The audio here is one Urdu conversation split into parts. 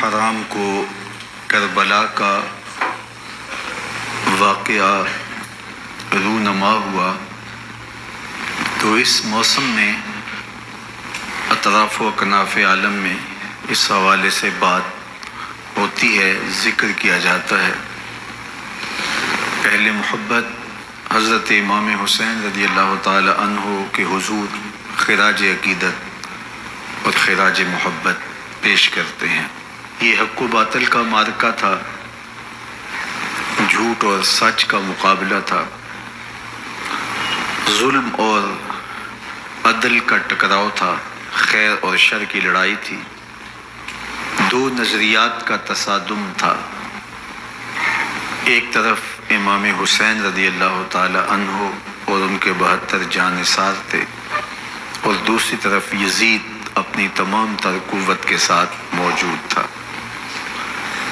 حرام کو کربلا کا واقعہ رونما ہوا تو اس موسم میں اطراف و اکناف عالم میں اس حوالے سے بات ہوتی ہے، ذکر کیا جاتا ہے۔ اہل محبت حضرت امام حسین رضی اللہ تعالی عنہ کے حضور خراج عقیدت اور خراج محبت پیش کرتے ہیں۔ یہ حق و باطل کا معرکہ تھا، جھوٹ اور سچ کا مقابلہ تھا، ظلم اور عدل کا ٹکراؤ تھا، خیر اور شر کی لڑائی تھی، دو نظریات کا تصادم تھا۔ ایک طرف امام حسین رضی اللہ تعالی عنہ اور ان کے 72 جانثار تھے، اور دوسری طرف یزید اپنی تمام تر قوت کے ساتھ موجود تھا۔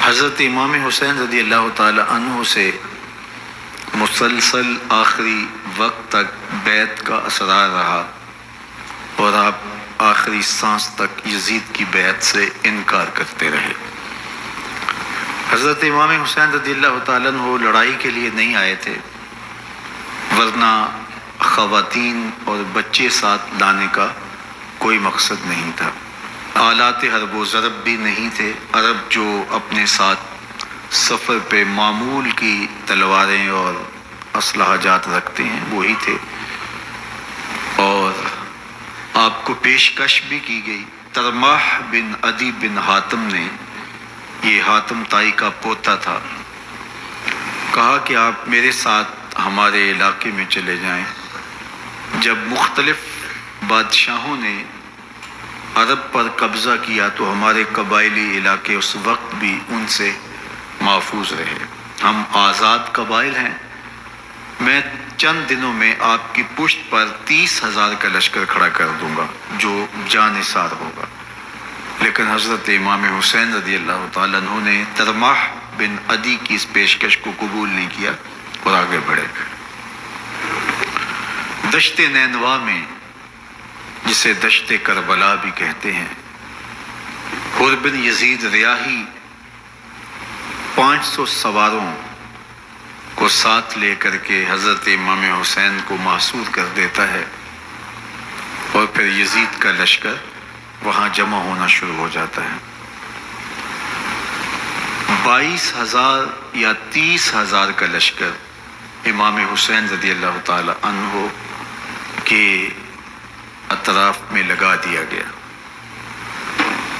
حضرت امام حسین رضی اللہ تعالی عنہ سے مسلسل آخری وقت تک بیعت کا اثرار رہا، اور آپ آخری سانس تک یزید کی بیعت سے انکار کرتے رہے۔ حضرت امام حسین رضی اللہ تعالیٰ عنہ لڑائی کے لیے نہیں آئے تھے، ورنہ خواتین اور بچے ساتھ لانے کا کوئی مقصد نہیں تھا۔ آلات حرب و ضرب بھی نہیں تھے۔ عرب جو اپنے ساتھ سفر پہ معمول کی تلواریں اور اسلحہ جات رکھتے ہیں وہی تھے، اور آپ کو پیشکش بھی کی گئی۔ ترماح بن عدی بن حاتم نے، یہ حاتم تائی کا پوتا تھا، کہا کہ آپ میرے ساتھ ہمارے علاقے میں چلے جائیں۔ جب مختلف بادشاہوں نے عرب پر قبضہ کیا تو ہمارے قبائلی علاقے اس وقت بھی ان سے محفوظ رہے۔ ہم آزاد قبائل ہیں، میں چند دنوں میں آپ کی پشت پر 30,000 کا لشکر کھڑا کر دوں گا جو جانثار ہوگا۔ لیکن حضرت امام حسین رضی اللہ تعالیٰ عنہ نے ترماح بن عدی کی اس پیشکش کو قبول نہیں کیا اور آگے بڑھے۔ دشت نینوا میں، جسے دشت کربلا بھی کہتے ہیں، حر بن یزید ریاحی 500 سواروں کو ساتھ لے کر کے حضرت امام حسین کو محصور کر دیتا ہے، اور پھر یزید کا لشکر وہاں جمع ہونا شروع ہو جاتا ہے۔ 22,000 یا 30,000 کا لشکر امام حسین رضی اللہ تعالی عنہ کے اطراف میں لگا دیا گیا۔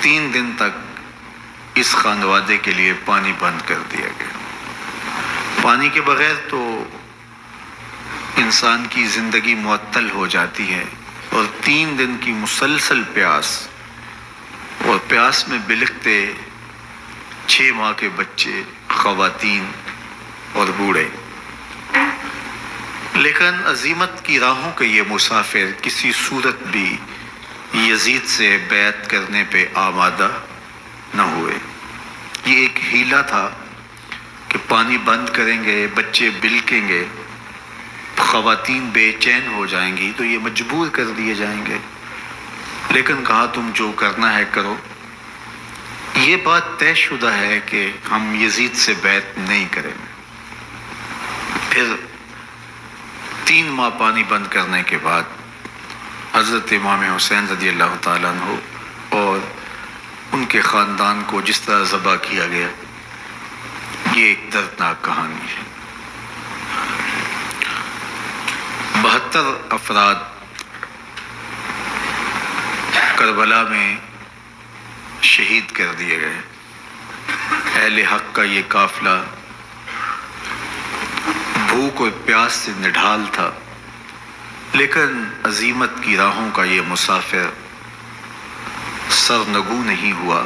3 دن تک اس خانوادے کے لیے پانی بند کر دیا گیا۔ پانی کے بغیر تو انسان کی زندگی معطل ہو جاتی ہے، اور 3 دن کی مسلسل پیاس، اور پیاس میں بلکتے 6 ماہ کے بچے، خواتین اور بوڑھے۔ لیکن عزیمت کی راہوں کے یہ مسافر کسی صورت بھی یزید سے بیعت کرنے پہ آمادہ نہ ہوئے۔ یہ ایک ہیلا تھا کہ پانی بند کریں گے، بچے بلکیں گے، خواتین بے چین ہو جائیں گی تو یہ مجبور کر دیے جائیں گے۔ لیکن کہا تم جو کرنا ہے کرو۔ یہ بات طے شدہ ہے کہ ہم یزید سے بیعت نہیں کریں گے۔ پھر 3 ماہ پانی بند کرنے کے بعد حضرت امام حسین رضی اللہ تعالیٰ عنہ اور ان کے خاندان کو جس طرح ذبح کیا گیا، یہ ایک دردناک کہانی ہے۔ 72 افراد کربلا میں شہید کر دیے گئے۔ اہل حق کا یہ قافلہ بھوک اور پیاس سے نڈھال تھا، لیکن عزیمت کی راہوں کا یہ مسافر سرنگو نہیں ہوا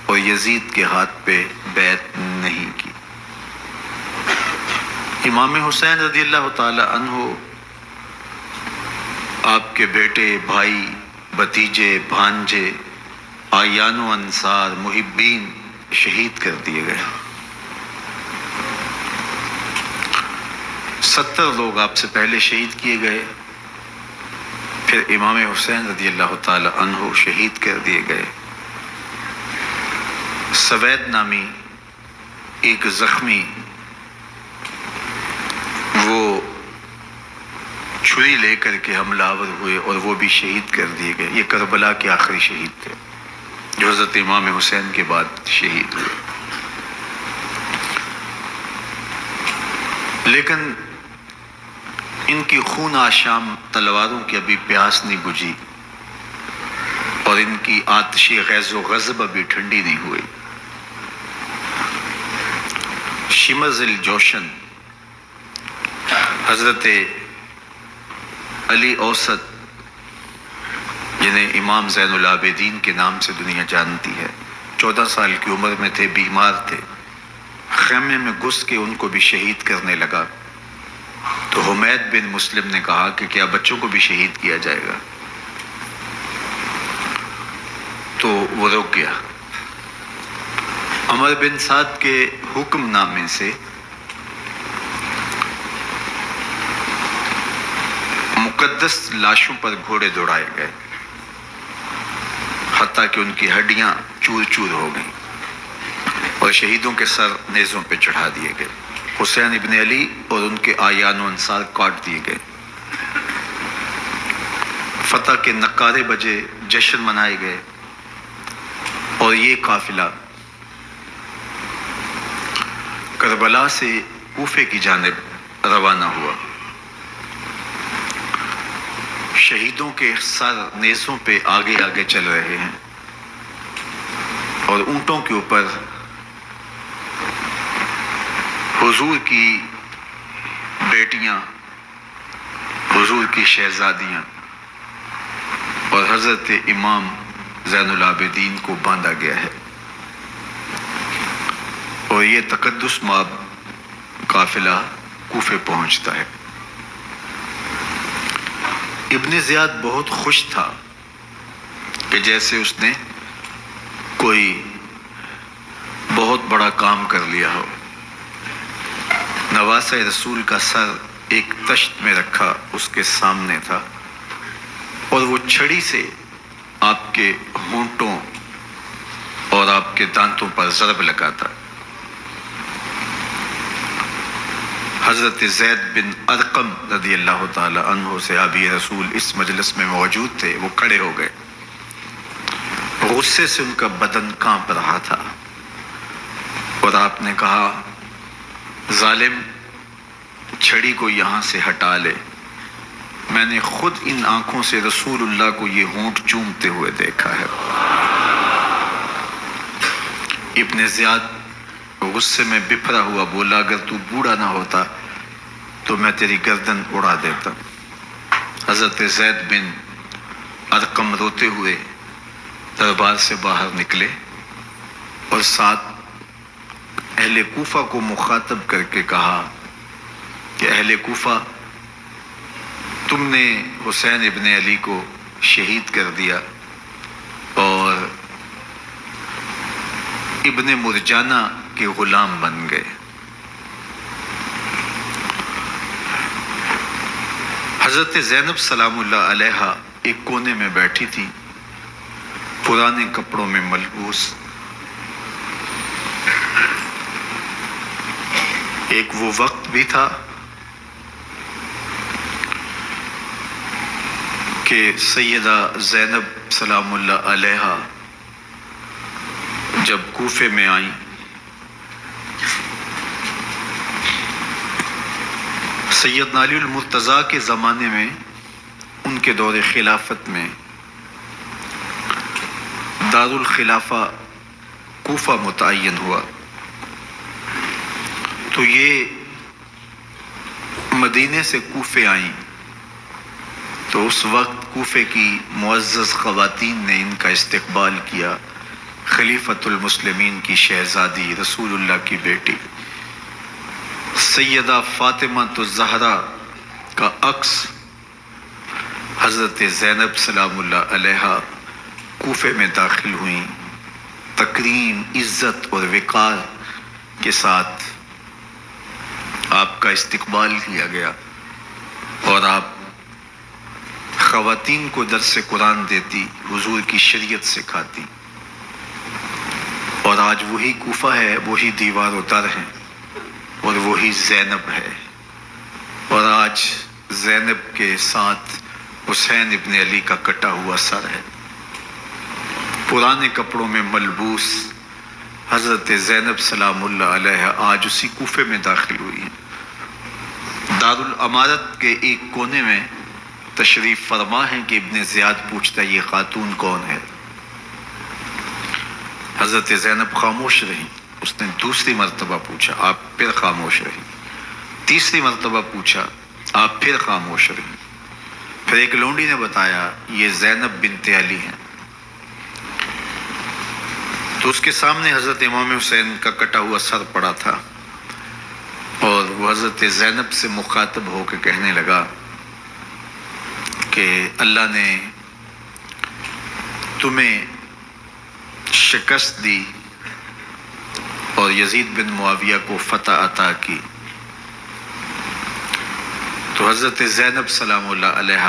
اور یزید کے ہاتھ پہ بیعت نہیں کی۔ امام حسین رضی اللہ تعالی عنہ آپ کے بیٹے، بھائی، بھتیجے، بھانجے، اعیان و انصار، محبین شہید کر دیے گئے۔ 70 لوگ آپ سے پہلے شہید کیے گئے، پھر امام حسین رضی اللہ تعالی عنہ شہید کر دیے گئے۔ سوید نامی ایک زخمی وہ چھری لے کر کے حملہ آور ہوئے اور وہ بھی شہید کر دیے گئے. یہ کربلا کے آخری شہید تھے جو حضرت امام حسین کے بعد شہید ہوئے. لیکن ان کی خون آشام تلواروں کی ابھی پیاس نہیں بجھی اور ان کی آتش غیظ و غضب ابھی ٹھنڈی نہیں ہوئی. شمز الجوشن حضرت علی اوسط جنہیں امام زین العابدین کے نام سے دنیا جانتی ہے، 14 سال کی عمر میں تھے، بیمار تھے، خیمے میں گھس کے ان کو بھی شہید کرنے لگا. تو حمید بن مسلم نے کہا کہ کیا بچوں کو بھی شہید کیا جائے گا؟ تو وہ رک گیا. عمر بن سعد کے حکم نامے سے مقدس لاشوں پر گھوڑے دوڑائے گئے حتیٰ کہ ان کی ہڈیاں چور چور ہو گئیں اور شہیدوں کے سر نیزوں پہ چڑھا دیے گئے. حسین ابن علی اور ان کے آیان و انصار کاٹ دیے گئے. فتح کے نقارے بجے، جشن منائے گئے اور یہ قافلہ کربلا سے کوفے کی جانب روانہ ہوا. شہیدوں کے سر نیزوں پہ آگے آگے چل رہے ہیں اور اونٹوں کے اوپر حضور کی بیٹیاں، حضور کی شہزادیاں اور حضرت امام زین العابدین کو باندھا گیا ہے. اور یہ تقدس مآب قافلہ کوفے پہنچتا ہے. ابن زیاد بہت خوش تھا کہ جیسے اس نے کوئی بہت بڑا کام کر لیا ہو. نواسہ رسول کا سر ایک تشت میں رکھا اس کے سامنے تھا اور وہ چھڑی سے آپ کے ہونٹوں اور آپ کے دانتوں پر ضرب لگاتا. حضرت زید بن ارقم رضی اللہ تعالی عنہ صحابی رسول اس مجلس میں موجود تھے. وہ کھڑے ہو گئے. غصے سے ان کا بدن کانپ رہا تھا اور آپ نے کہا، ظالم، چھڑی کو یہاں سے ہٹا لے. میں نے خود ان آنکھوں سے رسول اللہ کو یہ ہونٹ چومتے ہوئے دیکھا ہے. ابن زیاد غصے میں بپھرا ہوا بولا، اگر تو بوڑھا نہ ہوتا تو میں تیری گردن اڑا دیتا. حضرت زید بن ارقم روتے ہوئے دربار سے باہر نکلے اور ساتھ اہل کوفہ کو مخاطب کر کے کہا کہ اہل کوفہ، تم نے حسین ابن علی کو شہید کر دیا اور ابن مرجانہ کے غلام بن گئے. حضرت زینب سلام اللہ علیہا ایک کونے میں بیٹھی تھی، پرانے کپڑوں میں ملبوس. ایک وہ وقت بھی تھا کہ سیدہ زینب سلام اللہ علیہا جب کوفے میں آئیں سیدنا علی المرتضیٰ کے زمانے میں، ان کے دور خلافت میں دارالخلافہ کوفہ متعین ہوا. تو یہ مدینے سے کوفے آئیں تو اس وقت کوفے کی معزز خواتین نے ان کا استقبال کیا. خلیفۃ المسلمین کی شہزادی، رسول اللہ کی بیٹی سیدہ فاطمہ الزہرا کا عکس حضرت زینب سلام اللہ علیہا کوفے میں داخل ہوئیں. تکریم، عزت اور وقار کے ساتھ آپ کا استقبال کیا گیا اور آپ خواتین کو درس قرآن دیتی، حضور کی شریعت سکھاتی اور اور آج وہی کوفہ ہے، وہی دیوار و در ہیں، اور وہی زینب ہے، اور آج زینب کے ساتھ حسین ابن علی کا کٹا ہوا سر ہے۔ پرانے کپڑوں میں ملبوس حضرت زینب سلام اللہ علیہ آج اسی کوفے میں داخل ہوئی ہیں۔ دارالامارت کے ایک کونے میں تشریف فرما ہے کہ ابن زیاد پوچھتا ہے یہ خاتون کون ہے؟ حضرت زینب خاموش رہی۔ اس نے دوسری مرتبہ پوچھا، آپ پھر خاموش رہی۔ تیسری مرتبہ پوچھا، آپ پھر خاموش رہی۔ پھر ایک لونڈی نے بتایا یہ زینب بنت علی ہیں۔ تو اس کے سامنے حضرت امام حسین کا کٹا ہوا سر پڑا تھا، اور وہ حضرت زینب سے مخاطب ہو کے کہنے لگا کہ اللہ نے تمہیں شکست دی اور یزید بن معاویہ کو فتح عطا کی۔ تو حضرت زینب سلام اللہ علیہ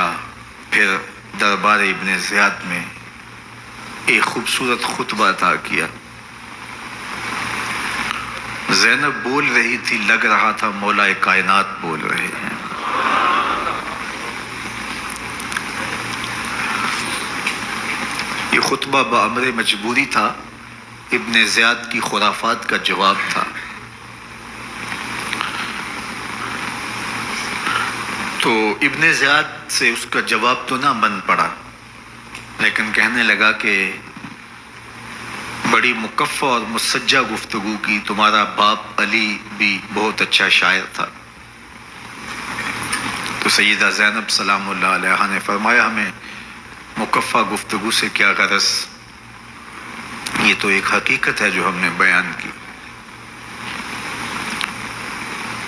پھر دربار ابن زیاد میں ایک خوبصورت خطبہ عطا کیا۔ زینب بول رہی تھی، لگ رہا تھا مولا کائنات بول رہے ہیں۔ یہ خطبہ بامر مجبوری تھا، ابن زیاد کی خرافات کا جواب تھا۔ تو ابن زیاد سے اس کا جواب تو نہ بن پڑا، لیکن کہنے لگا کہ بڑی مکفہ اور مسجع گفتگو کی، تمہارا باپ علی بھی بہت اچھا شاعر تھا۔ تو سیدہ زینب سلام اللہ علیہ نے فرمایا ہمیں مکفہ گفتگو سے کیا غرض، یہ تو ایک حقیقت ہے جو ہم نے بیان کی۔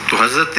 تو حضرت